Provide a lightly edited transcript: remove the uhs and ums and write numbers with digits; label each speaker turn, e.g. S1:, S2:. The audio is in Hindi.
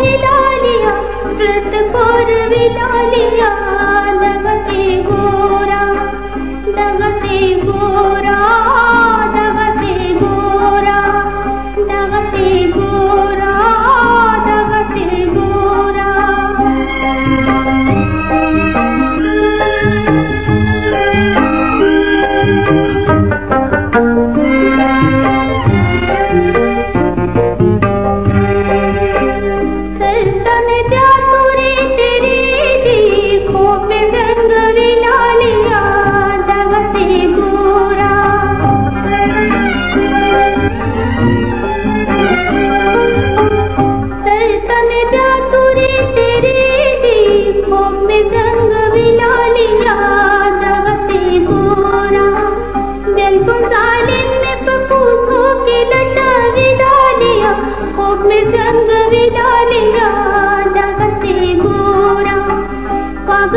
S1: विला लिया, लटकोर विला लिया, दगते गोरा, दगते गोरा, दगते गोरा, दगते गोरा, दगते गोरा। सरता में प्यार पूरे तेरे देखो में संग विला लिया, दगते गोरा। सरता में प्यार पूरे तेरे देखो में संग विला लिया, दगते गोरा। बिल्कुल जालिम में पपूसों के लटा विला लिया, खूब में संग विला लिया, दगते गोरा। पग